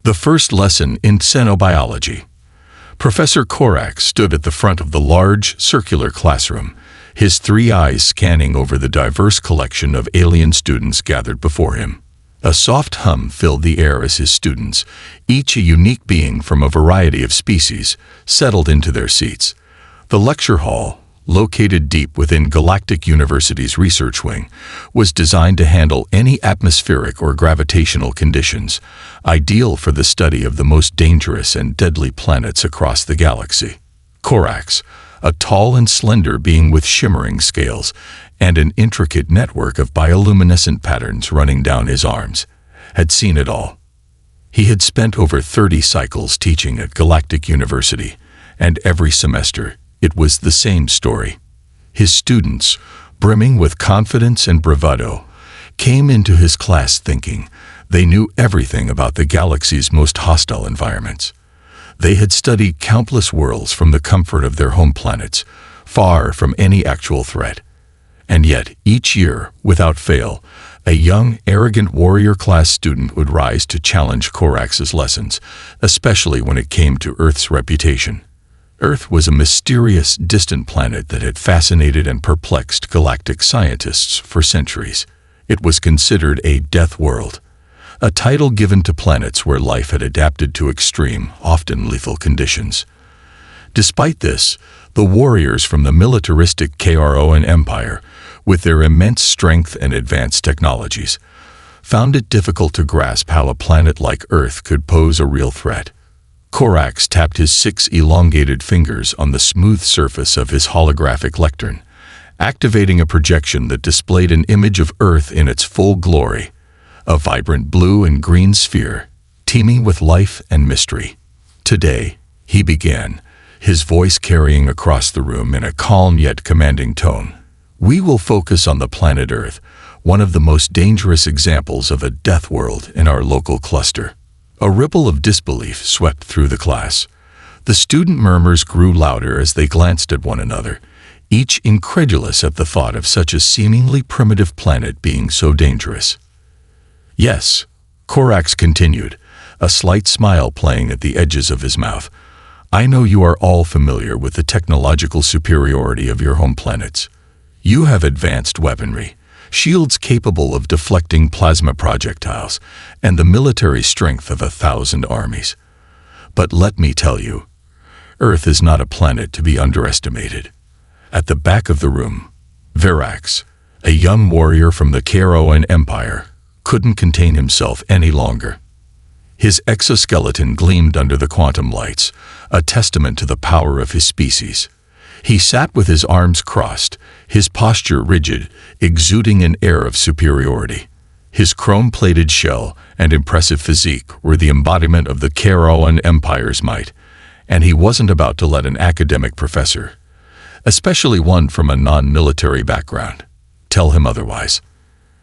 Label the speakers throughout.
Speaker 1: The first lesson in xenobiology. Professor Korak stood at the front of the large, circular classroom, his three eyes scanning over the diverse collection of alien students gathered before him. A soft hum filled the air as his students, each a unique being from a variety of species, settled into their seats. The lecture hall, located deep within Galactic University's research wing, was designed to handle any atmospheric or gravitational conditions, ideal for the study of the most dangerous and deadly planets across the galaxy. Korax, a tall and slender being with shimmering scales and an intricate network of bioluminescent patterns running down his arms, had seen it all. He had spent over 30 cycles teaching at Galactic University, and every semester it was the same story. His students, brimming with confidence and bravado, came into his class thinking they knew everything about the galaxy's most hostile environments. They had studied countless worlds from the comfort of their home planets, far from any actual threat. And yet, each year, without fail, a young, arrogant warrior-class student would rise to challenge Korax's lessons, especially when it came to Earth's reputation. Earth was a mysterious, distant planet that had fascinated and perplexed galactic scientists for centuries. It was considered a death world, a title given to planets where life had adapted to extreme, often lethal conditions. Despite this, the warriors from the militaristic KRON Empire, with their immense strength and advanced technologies, found it difficult to grasp how a planet like Earth could pose a real threat. Korax tapped his 6 elongated fingers on the smooth surface of his holographic lectern, activating a projection that displayed an image of Earth in its full glory, a vibrant blue and green sphere, teeming with life and mystery. "Today," he began, his voice carrying across the room in a calm yet commanding tone, "we will focus on the planet Earth, one of the most dangerous examples of a death world in our local cluster." A ripple of disbelief swept through the class. The student murmurs grew louder as they glanced at one another, each incredulous at the thought of such a seemingly primitive planet being so dangerous. "Yes," Korax continued, a slight smile playing at the edges of his mouth, "I know you are all familiar with the technological superiority of your home planets. You have advanced weaponry, shields capable of deflecting plasma projectiles, and the military strength of 1,000 armies. But let me tell you, Earth is not a planet to be underestimated." At the back of the room, Verax, a young warrior from the KRON Empire, couldn't contain himself any longer. His exoskeleton gleamed under the quantum lights, a testament to the power of his species. He sat with his arms crossed, his posture rigid, exuding an air of superiority. His chrome-plated shell and impressive physique were the embodiment of the KRON Empire's might, and he wasn't about to let an academic professor, especially one from a non-military background, tell him otherwise.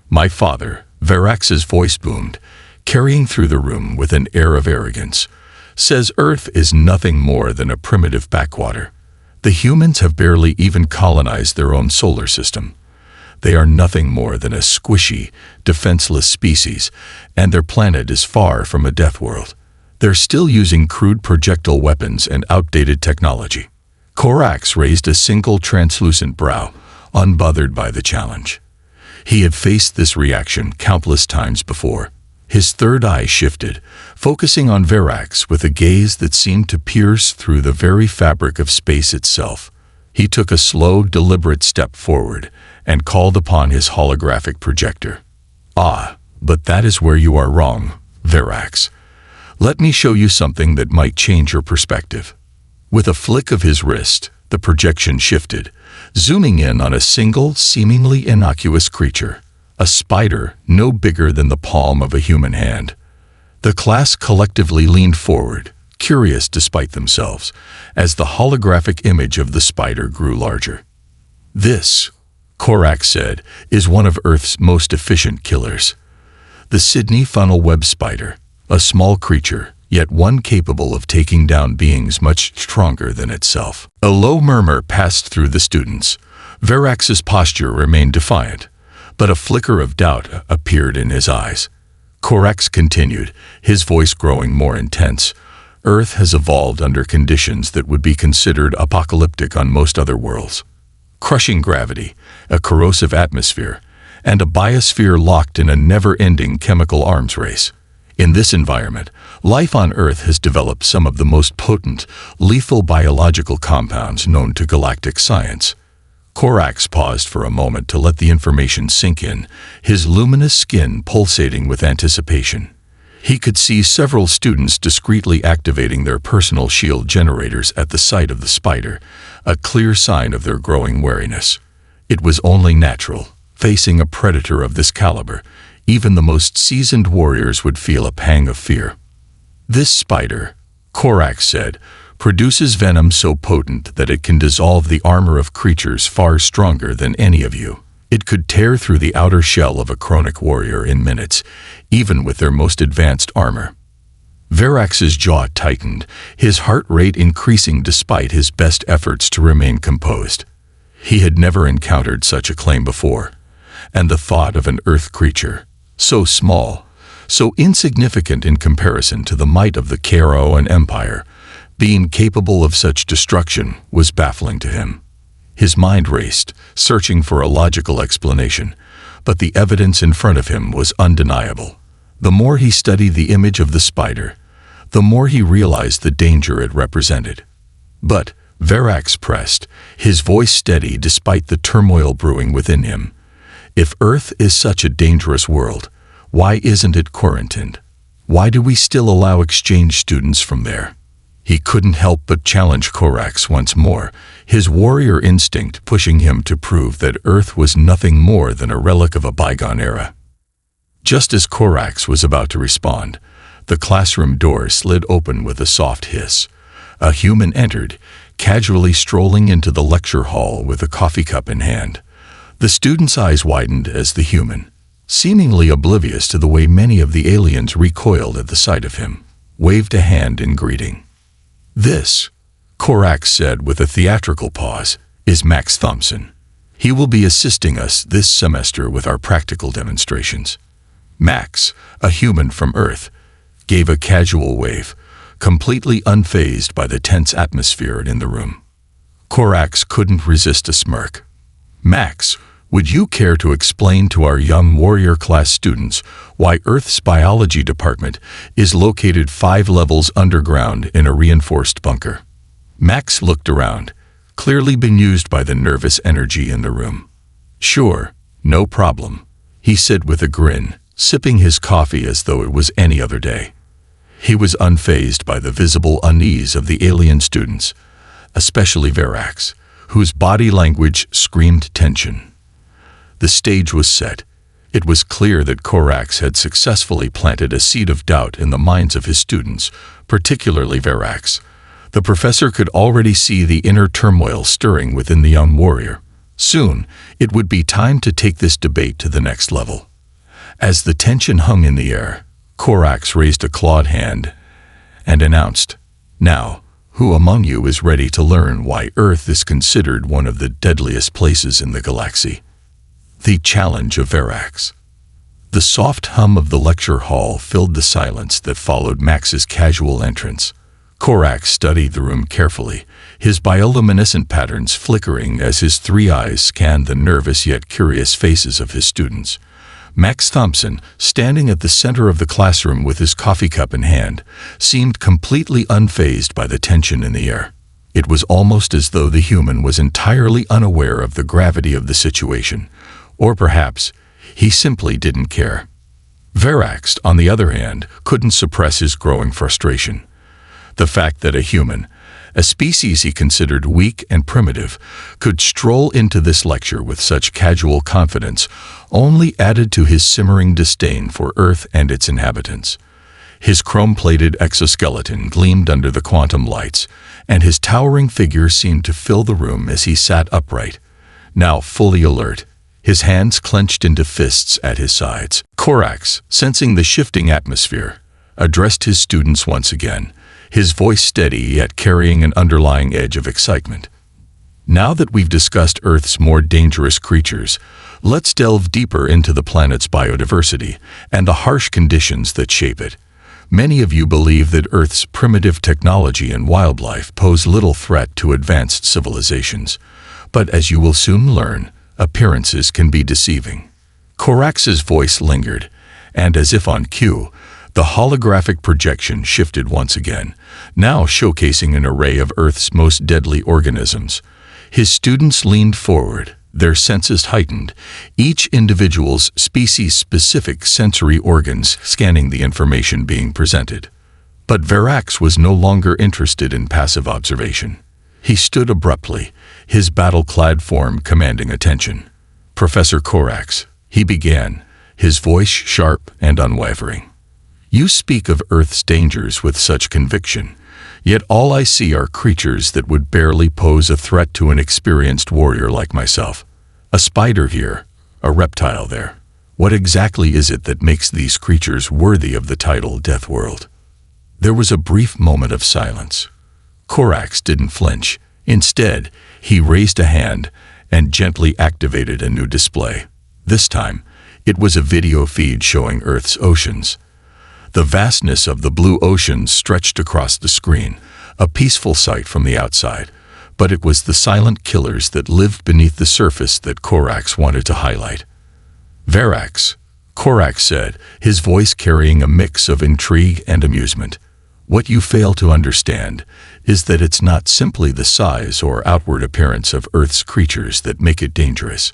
Speaker 1: "My father," Verax's voice boomed, carrying through the room with an air of arrogance, "says Earth is nothing more than a primitive backwater. The humans have barely even colonized their own solar system. They are nothing more than a squishy, defenseless species, and their planet is far from a death world. They're still using crude projectile weapons and outdated technology." Korax raised a single translucent brow, unbothered by the challenge. He had faced this reaction countless times before. His third eye shifted, focusing on Verax with a gaze that seemed to pierce through the very fabric of space itself. He took a slow, deliberate step forward and called upon his holographic projector. "Ah, but that is where you are wrong, Verax. Let me show you something that might change your perspective." With a flick of his wrist, the projection shifted, zooming in on a single, seemingly innocuous creature. A spider no bigger than the palm of a human hand. The class collectively leaned forward, curious despite themselves, as the holographic image of the spider grew larger. "This," Korax said, "is one of Earth's most efficient killers. The Sydney funnel web spider, a small creature, yet one capable of taking down beings much stronger than itself." A low murmur passed through the students. Verax's posture remained defiant, but a flicker of doubt appeared in his eyes. Korax continued, his voice growing more intense. Earth has evolved under conditions that would be considered apocalyptic on most other worlds. Crushing gravity, a corrosive atmosphere, and a biosphere locked in a never-ending chemical arms race. In this environment, life on Earth has developed some of the most potent, lethal biological compounds known to galactic science. Korax paused for a moment to let the information sink in, his luminous skin pulsating with anticipation. He could see several students discreetly activating their personal shield generators at the sight of the spider, a clear sign of their growing wariness. It was only natural. Facing a predator of this caliber, even the most seasoned warriors would feel a pang of fear. This spider, Korax said, produces venom so potent that it can dissolve the armor of creatures far stronger than any of you. It could tear through the outer shell of a chronic warrior in minutes, even with their most advanced armor. Verax's jaw tightened, his heart rate increasing despite his best efforts to remain composed. He had never encountered such a claim before, and the thought of an earth creature, so small, so insignificant in comparison to the might of the KRON Empire, being capable of such destruction was baffling to him. His mind raced, searching for a logical explanation, but the evidence in front of him was undeniable. The more he studied the image of the spider, the more he realized the danger it represented. But Verax pressed, his voice steady despite the turmoil brewing within him. If Earth is such a dangerous world, why isn't it quarantined? Why do we still allow exchange students from there? He couldn't help but challenge Korax once more, his warrior instinct pushing him to prove that Earth was nothing more than a relic of a bygone era. Just as Korax was about to respond, the classroom door slid open with a soft hiss. A human entered, casually strolling into the lecture hall with a coffee cup in hand. The student's eyes widened as the human, seemingly oblivious to the way many of the aliens recoiled at the sight of him, waved a hand in greeting. "This," Korax said with a theatrical pause, "is Max Thompson. He will be assisting us this semester with our practical demonstrations." Max, a human from Earth, gave a casual wave, completely unfazed by the tense atmosphere in the room. Korax couldn't resist a smirk. "Max, would you care to explain to our young warrior class students why Earth's biology department is located 5 levels underground in a reinforced bunker?" Max looked around, clearly bemused by the nervous energy in the room. "Sure, no problem," he said with a grin, sipping his coffee as though it was any other day. He was unfazed by the visible unease of the alien students, especially Verax, whose body language screamed tension. The stage was set. It was clear that Korax had successfully planted a seed of doubt in the minds of his students, particularly Verax. The professor could already see the inner turmoil stirring within the young warrior. Soon, it would be time to take this debate to the next level. As the tension hung in the air, Korax raised a clawed hand and announced, "Now, who among you is ready to learn why Earth is considered one of the deadliest places in the galaxy?" The challenge of Verax. The soft hum of the lecture hall filled the silence that followed Max's casual entrance. Korax studied the room carefully, his bioluminescent patterns flickering as his 3 eyes scanned the nervous yet curious faces of his students. Max Thompson, standing at the center of the classroom with his coffee cup in hand, seemed completely unfazed by the tension in the air. It was almost as though the human was entirely unaware of the gravity of the situation. Or perhaps, he simply didn't care. Verax, on the other hand, couldn't suppress his growing frustration. The fact that a human, a species he considered weak and primitive, could stroll into this lecture with such casual confidence only added to his simmering disdain for Earth and its inhabitants. His chrome-plated exoskeleton gleamed under the quantum lights, and his towering figure seemed to fill the room as he sat upright, now fully alert, his hands clenched into fists at his sides. Korax, sensing the shifting atmosphere, addressed his students once again, his voice steady yet carrying an underlying edge of excitement. "Now that we've discussed Earth's more dangerous creatures, Let's delve deeper into the planet's biodiversity and the harsh conditions that shape it. Many of you believe that Earth's primitive technology and wildlife pose little threat to advanced civilizations. But as you will soon learn, appearances can be deceiving. Korax's voice lingered, and as if on cue, the holographic projection shifted once again, now showcasing an array of Earth's most deadly organisms. His students leaned forward, their senses heightened, each individual's species-specific sensory organs scanning the information being presented. But Verax was no longer interested in passive observation. He stood abruptly, his battle-clad form commanding attention. "Professor Korax," he began, his voice sharp and unwavering. "You speak of Earth's dangers with such conviction, yet all I see are creatures that would barely pose a threat to an experienced warrior like myself. A spider here, a reptile there. What exactly is it that makes these creatures worthy of the title Death World?" There was a brief moment of silence. Korax didn't flinch. Instead, he raised a hand and gently activated a new display. This time, it was a video feed showing Earth's oceans. The vastness of the blue ocean stretched across the screen, a peaceful sight from the outside, but it was the silent killers that lived beneath the surface that Korax wanted to highlight. "Verax," Korax said, his voice carrying a mix of intrigue and amusement. "What you fail to understand is that it's not simply the size or outward appearance of Earth's creatures that make it dangerous.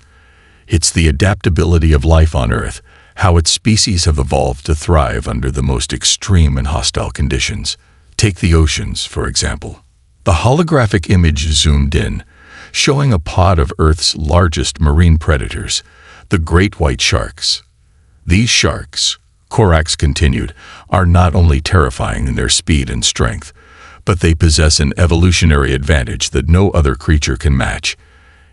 Speaker 1: It's the adaptability of life on Earth, how its species have evolved to thrive under the most extreme and hostile conditions. Take the oceans, for example." The holographic image zoomed in, showing a pod of Earth's largest marine predators, the great white sharks. "These sharks," Korax continued, "are not only terrifying in their speed and strength, but they possess an evolutionary advantage that no other creature can match.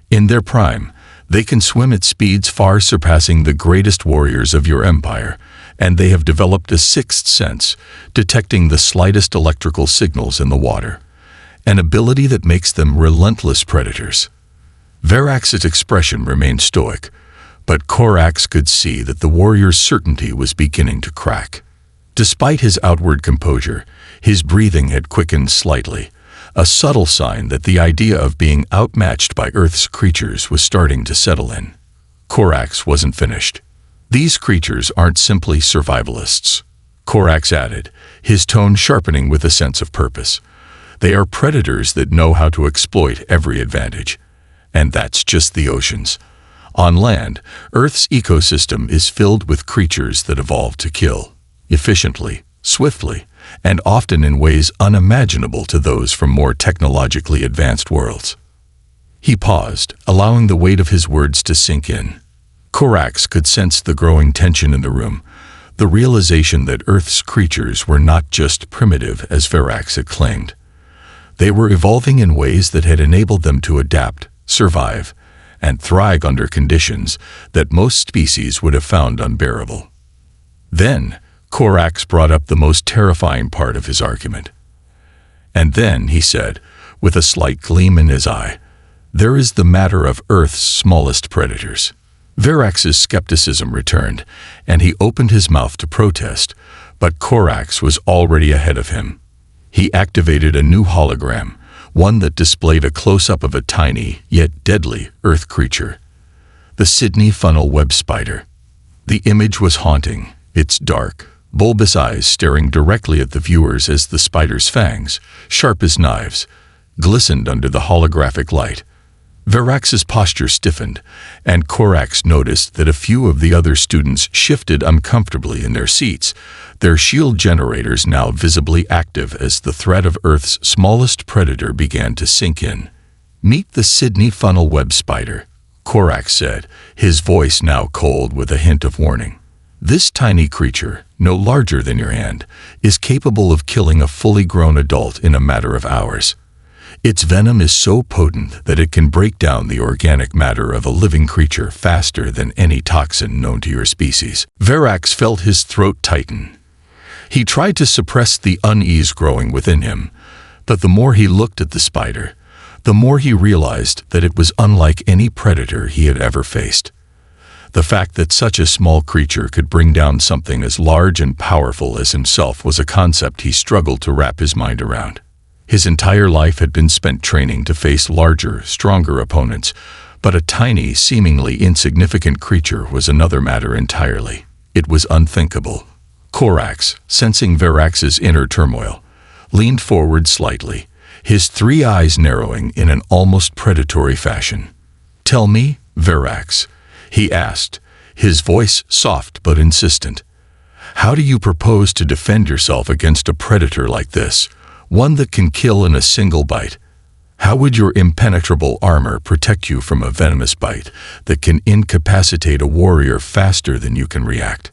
Speaker 1: In their prime, they can swim at speeds far surpassing the greatest warriors of your empire, and they have developed a sixth sense, detecting the slightest electrical signals in the water, an ability that makes them relentless predators." Verax's expression remained stoic, but Korax could see that the warrior's certainty was beginning to crack. Despite his outward composure, his breathing had quickened slightly, a subtle sign that the idea of being outmatched by Earth's creatures was starting to settle in. Korax wasn't finished. "These creatures aren't simply survivalists," Korax added, his tone sharpening with a sense of purpose. "They are predators that know how to exploit every advantage. And that's just the oceans. On land, Earth's ecosystem is filled with creatures that evolve to kill, efficiently, swiftly, and often in ways unimaginable to those from more technologically advanced worlds." He paused, allowing the weight of his words to sink in. Korax could sense the growing tension in the room, the realization that Earth's creatures were not just primitive as Verax had claimed. They were evolving in ways that had enabled them to adapt, survive, and thrive under conditions that most species would have found unbearable. Then, Korax brought up the most terrifying part of his argument. "And then," he said, with a slight gleam in his eye, "there is the matter of Earth's smallest predators." Verax's skepticism returned, and he opened his mouth to protest, but Korax was already ahead of him. He activated a new hologram, one that displayed a close-up of a tiny, yet deadly, Earth creature. The Sydney funnel web spider. The image was haunting, its dark, bulbous eyes staring directly at the viewers as the spider's fangs, sharp as knives, glistened under the holographic light. Verax's posture stiffened, and Korax noticed that a few of the other students shifted uncomfortably in their seats, their shield generators now visibly active as the threat of Earth's smallest predator began to sink in. "Meet the Sydney funnel web spider," Korax said, his voice now cold with a hint of warning. "This tiny creature, no larger than your hand, is capable of killing a fully grown adult in a matter of hours. Its venom is so potent that it can break down the organic matter of a living creature faster than any toxin known to your species." Verax felt his throat tighten. He tried to suppress the unease growing within him, but the more he looked at the spider, the more he realized that it was unlike any predator he had ever faced. The fact that such a small creature could bring down something as large and powerful as himself was a concept he struggled to wrap his mind around. His entire life had been spent training to face larger, stronger opponents, but a tiny, seemingly insignificant creature was another matter entirely. It was unthinkable. Korax, sensing Verax's inner turmoil, leaned forward slightly, his three eyes narrowing in an almost predatory fashion. "Tell me, Verax," he asked, his voice soft but insistent. "How do you propose to defend yourself against a predator like this, one that can kill in a single bite? How would your impenetrable armor protect you from a venomous bite that can incapacitate a warrior faster than you can react?"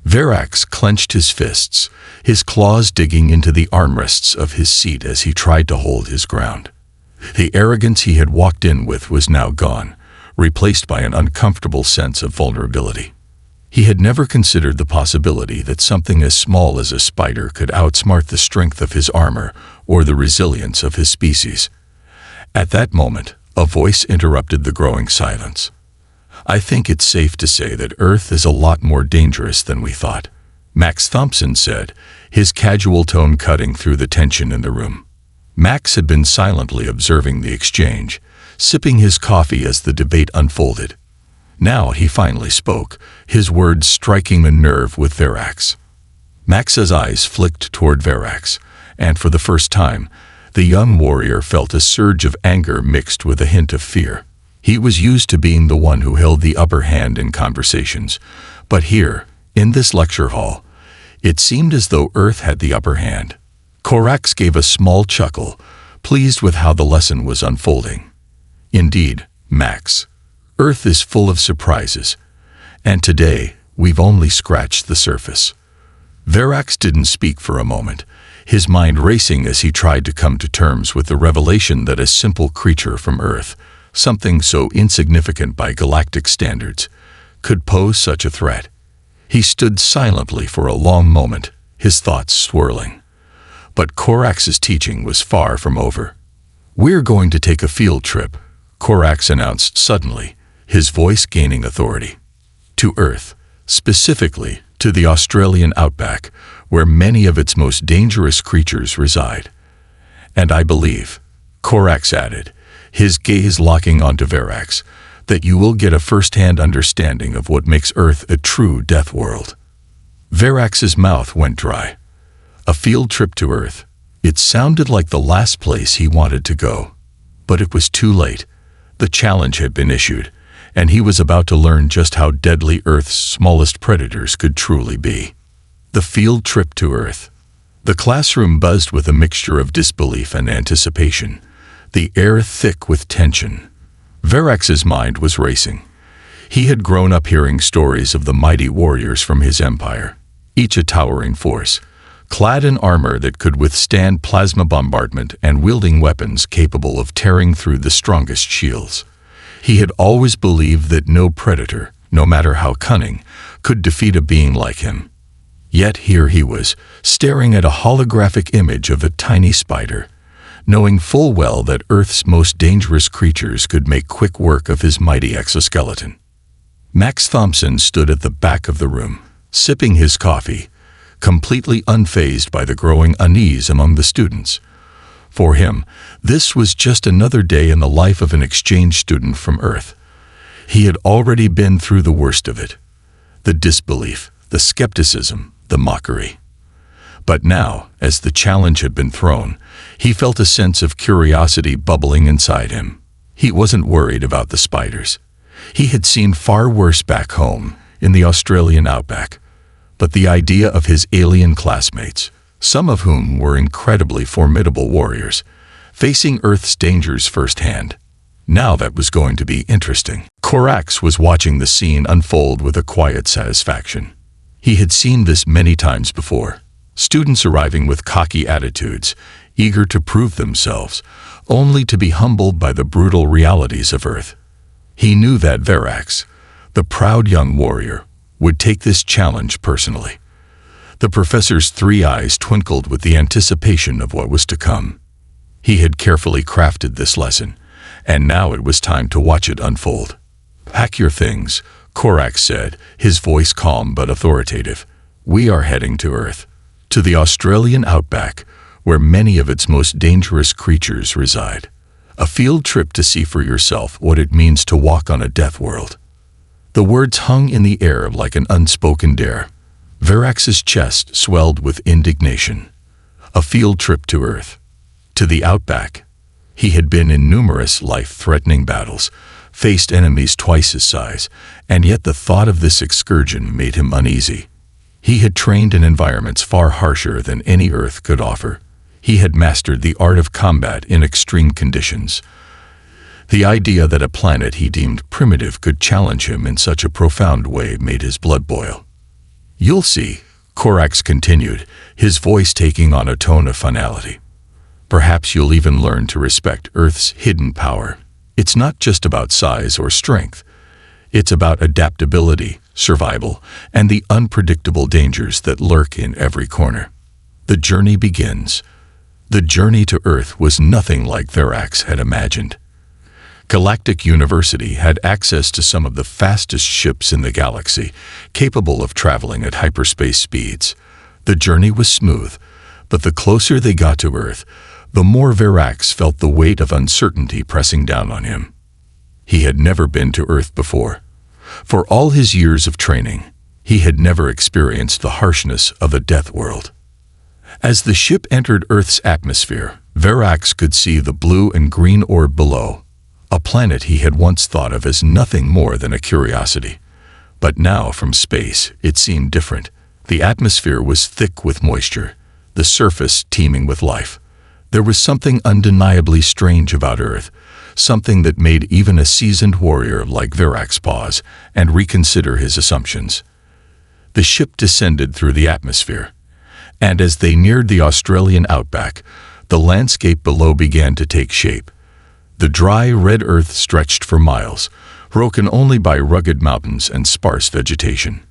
Speaker 1: Verax clenched his fists, his claws digging into the armrests of his seat as he tried to hold his ground. The arrogance he had walked in with was now gone, replaced by an uncomfortable sense of vulnerability. He had never considered the possibility that something as small as a spider could outsmart the strength of his armor or the resilience of his species. At that moment, a voice interrupted the growing silence. "I think it's safe to say that Earth is a lot more dangerous than we thought," Max Thompson said, his casual tone cutting through the tension in the room. Max had been silently observing the exchange, sipping his coffee as the debate unfolded. Now he finally spoke, his words striking a nerve with Verax. Max's eyes flicked toward Verax, and for the first time, the young warrior felt a surge of anger mixed with a hint of fear. He was used to being the one who held the upper hand in conversations, but here, in this lecture hall, it seemed as though Earth had the upper hand. Korax gave a small chuckle, pleased with how the lesson was unfolding. "Indeed, Max, Earth is full of surprises, and today we've only scratched the surface." Verax didn't speak for a moment, his mind racing as he tried to come to terms with the revelation that a simple creature from Earth, something so insignificant by galactic standards, could pose such a threat. He stood silently for a long moment, his thoughts swirling. But Korax's teaching was far from over. "We're going to take a field trip," Korax announced suddenly, his voice gaining authority. "To Earth, specifically to the Australian outback, where many of its most dangerous creatures reside. And I believe," Korax added, his gaze locking onto Verax, "that you will get a first-hand understanding of what makes Earth a true death world." Verax's mouth went dry. A field trip to Earth. It sounded like the last place he wanted to go. But it was too late. The challenge had been issued, and he was about to learn just how deadly Earth's smallest predators could truly be. The field trip to Earth. The classroom buzzed with a mixture of disbelief and anticipation, the air thick with tension. Verax's mind was racing. He had grown up hearing stories of the mighty warriors from his empire, each a towering force, clad in armor that could withstand plasma bombardment and wielding weapons capable of tearing through the strongest shields. He had always believed that no predator, no matter how cunning, could defeat a being like him. Yet here he was, staring at a holographic image of a tiny spider, knowing full well that Earth's most dangerous creatures could make quick work of his mighty exoskeleton. Max Thompson stood at the back of the room, sipping his coffee, completely unfazed by the growing unease among the students. For him, this was just another day in the life of an exchange student from Earth. He had already been through the worst of it. The disbelief, the skepticism, the mockery. But now, as the challenge had been thrown, he felt a sense of curiosity bubbling inside him. He wasn't worried about the spiders. He had seen far worse back home, in the Australian outback. But the idea of his alien classmates, some of whom were incredibly formidable warriors, facing Earth's dangers firsthand, now that was going to be interesting. Korax was watching the scene unfold with a quiet satisfaction. He had seen this many times before. Students arriving with cocky attitudes, eager to prove themselves, only to be humbled by the brutal realities of Earth. He knew that Verax, the proud young warrior, would take this challenge personally. The professor's three eyes twinkled with the anticipation of what was to come. He had carefully crafted this lesson, and now it was time to watch it unfold. "Pack your things," Korak said, his voice calm but authoritative. "We are heading to Earth, to the Australian outback, where many of its most dangerous creatures reside. A field trip to see for yourself what it means to walk on a death world." The words hung in the air like an unspoken dare. Verax's chest swelled with indignation. A field trip to Earth, to the outback. He had been in numerous life-threatening battles, faced enemies twice his size, and yet the thought of this excursion made him uneasy. He had trained in environments far harsher than any Earth could offer. He had mastered the art of combat in extreme conditions. The idea that a planet he deemed primitive could challenge him in such a profound way made his blood boil. "You'll see," Korak continued, his voice taking on a tone of finality. "Perhaps you'll even learn to respect Earth's hidden power. It's not just about size or strength. It's about adaptability, survival, and the unpredictable dangers that lurk in every corner." The journey begins. The journey to Earth was nothing like Verax had imagined. Galactic University had access to some of the fastest ships in the galaxy, capable of traveling at hyperspace speeds. The journey was smooth, but the closer they got to Earth, the more Verax felt the weight of uncertainty pressing down on him. He had never been to Earth before. For all his years of training, he had never experienced the harshness of a death world. As the ship entered Earth's atmosphere, Verax could see the blue and green orb below, a planet he had once thought of as nothing more than a curiosity. But now, from space, it seemed different. The atmosphere was thick with moisture, the surface teeming with life. There was something undeniably strange about Earth, something that made even a seasoned warrior like Verax pause and reconsider his assumptions. The ship descended through the atmosphere, and as they neared the Australian outback, the landscape below began to take shape. The dry, red earth stretched for miles, broken only by rugged mountains and sparse vegetation.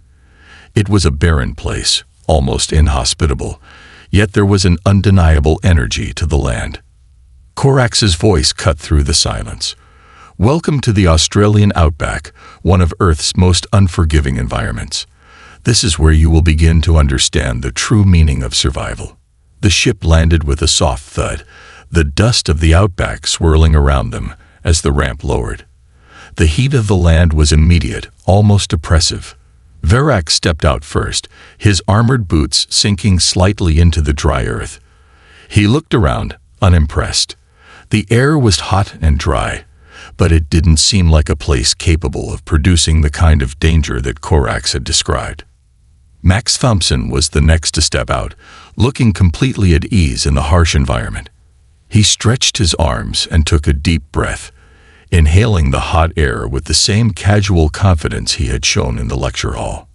Speaker 1: It was a barren place, almost inhospitable, yet there was an undeniable energy to the land. Korax's voice cut through the silence. "Welcome to the Australian outback, one of Earth's most unforgiving environments. This is where you will begin to understand the true meaning of survival." The ship landed with a soft thud, the dust of the outback swirling around them as the ramp lowered. The heat of the land was immediate, almost oppressive. Verax stepped out first, his armored boots sinking slightly into the dry earth. He looked around, unimpressed. The air was hot and dry, but it didn't seem like a place capable of producing the kind of danger that Korax had described. Max Thompson was the next to step out, looking completely at ease in the harsh environment. He stretched his arms and took a deep breath, inhaling the hot air with the same casual confidence he had shown in the lecture hall.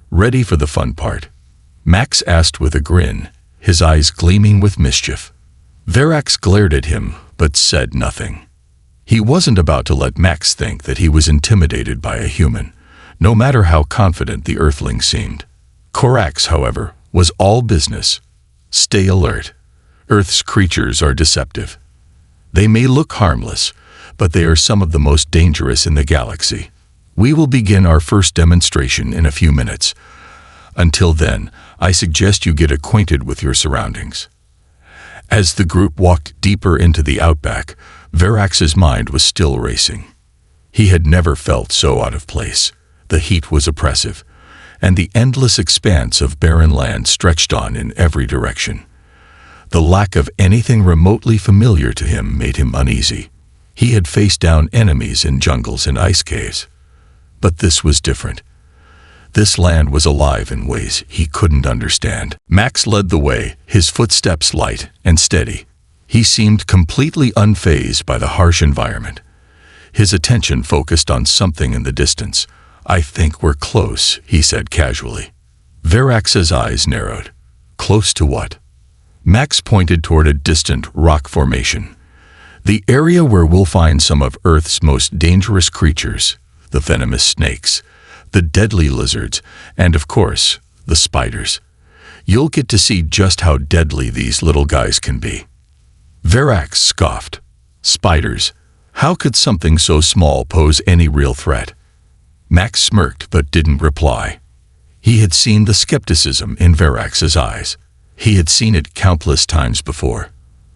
Speaker 1: "Ready for the fun part?" Max asked with a grin, his eyes gleaming with mischief. Verax glared at him, but said nothing. He wasn't about to let Max think that he was intimidated by a human, no matter how confident the Earthling seemed. Korax, however, was all business. "Stay alert. Earth's creatures are deceptive. They may look harmless, but they are some of the most dangerous in the galaxy. We will begin our first demonstration in a few minutes. Until then, I suggest you get acquainted with your surroundings." As the group walked deeper into the outback, Verax's mind was still racing. He had never felt so out of place. The heat was oppressive, and the endless expanse of barren land stretched on in every direction. The lack of anything remotely familiar to him made him uneasy. He had faced down enemies in jungles and ice caves. But this was different. This land was alive in ways he couldn't understand. Max led the way, his footsteps light and steady. He seemed completely unfazed by the harsh environment. His attention focused on something in the distance. "I think we're close," he said casually. Verax's eyes narrowed. "Close to what?" Max pointed toward a distant rock formation. "The area where we'll find some of Earth's most dangerous creatures, the venomous snakes, the deadly lizards, and of course, the spiders. You'll get to see just how deadly these little guys can be." Verax scoffed. "Spiders? How could something so small pose any real threat?" Max smirked but didn't reply. He had seen the skepticism in Verax's eyes. He had seen it countless times before.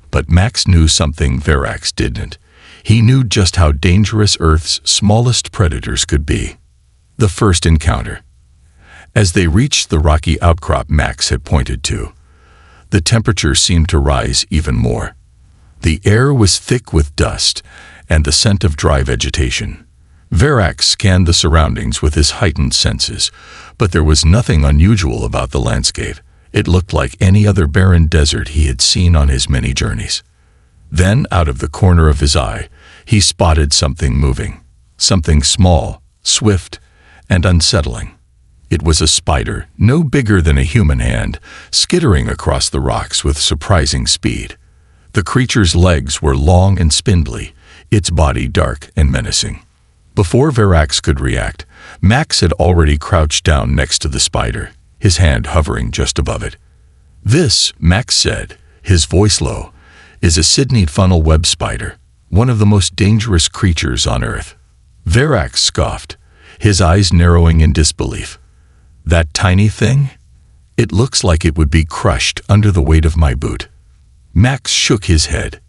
Speaker 1: But Max knew something Verax didn't. He knew just how dangerous Earth's smallest predators could be. The first encounter. As they reached the rocky outcrop Max had pointed to, the temperature seemed to rise even more. The air was thick with dust and the scent of dry vegetation. Verax scanned the surroundings with his heightened senses, but there was nothing unusual about the landscape. It looked like any other barren desert he had seen on his many journeys. Then, out of the corner of his eye, he spotted something moving. Something small, swift, and unsettling. It was a spider, no bigger than a human hand, skittering across the rocks with surprising speed. The creature's legs were long and spindly, its body dark and menacing. Before Verax could react, Max had already crouched down next to the spider, his hand hovering just above it. "This," Max said, his voice low, "is a Sydney funnel web spider, one of the most dangerous creatures on Earth." Verax scoffed, his eyes narrowing in disbelief. "That tiny thing? It looks like it would be crushed under the weight of my boot." Max shook his head.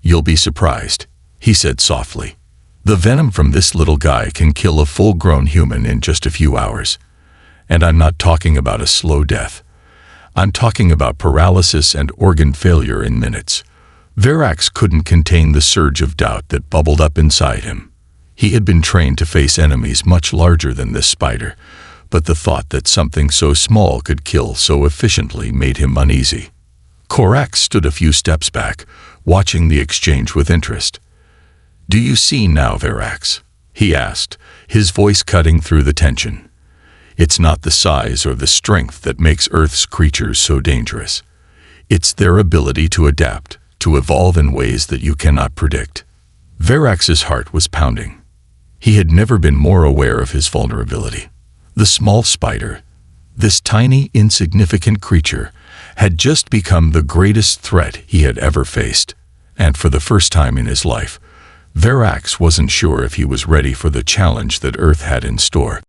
Speaker 1: "You'll be surprised," he said softly. "The venom from this little guy can kill a full-grown human in just a few hours. And I'm not talking about a slow death. I'm talking about paralysis and organ failure in minutes." Verax couldn't contain the surge of doubt that bubbled up inside him. He had been trained to face enemies much larger than this spider, but the thought that something so small could kill so efficiently made him uneasy. KRON stood a few steps back, watching the exchange with interest. "Do you see now, Verax?" he asked, his voice cutting through the tension. "It's not the size or the strength that makes Earth's creatures so dangerous. It's their ability to adapt, to evolve in ways that you cannot predict." Verax's heart was pounding. He had never been more aware of his vulnerability. The small spider, this tiny, insignificant creature, had just become the greatest threat he had ever faced. And for the first time in his life, Verax wasn't sure if he was ready for the challenge that Earth had in store.